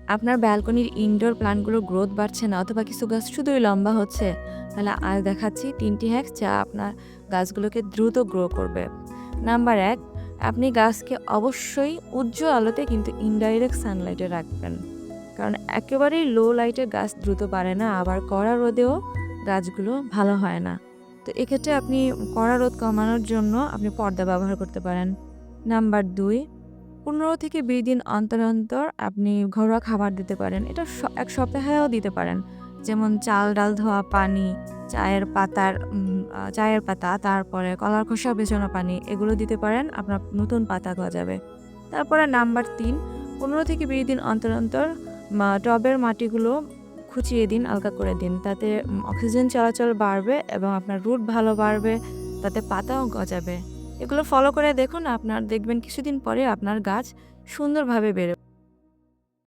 আপনার ব্যালকনির indoor প্ল্যান্টগুলোর growth বাড়ছে না অথবা কিছু গাছ শুধুই লম্বা হচ্ছে, তাহলে আজ দেখাচ্ছি ৩টি হ্যাক যা আপনার গাছগুলোকে দ্রুত গ্রো করবে। নাম্বার ১, আপনি গাছকে অবশ্যই উজ্জ্বল আলোতে কিন্তু ইনডাইরেক্ট সানলাইটে রাখবেন। কারণ একেবারেই লো লাইটে গাছ দ্রুত বাড়ে না, আবার কড়া রোদেও গাছগুলো ভালো হয় না। তো এক্ষেত্রে আপনি কড়া রোদ কমানোর জন্য আপনি পর্দা ব্যবহার করতে পারেন। নাম্বার ২, ১৫ থেকে ২০ দিন অন্তর, অন্তর আপনি ঘরোয়া খাবার দিতে পারেন। এটা ১ সপ্তাহেও দিতে পারেন। যেমন চাল, ডাল ধোয়া পানি, চায়ের পাতা, তারপরে কলার খোসা ভেজানো পানি এগুলো দিতে পারেন। আপনার নতুন পাতা গজাবে। তারপরে নাম্বার ৩, ১৫ থেকে ২০ দিন অন্তর, অন্তর টবের মাটিগুলো খুঁচিয়ে দিন, হালকা করে দিন। তাতে অক্সিজেন চলাচল বাড়বে এবং আপনার রুট ভালো বাড়বে, তাতে পাতাও গজাবে। এগুলো ফলো করে দেখুন, আপনার দেখবেন কিছুদিন পরে আপনার গাছ সুন্দরভাবে বেড়ে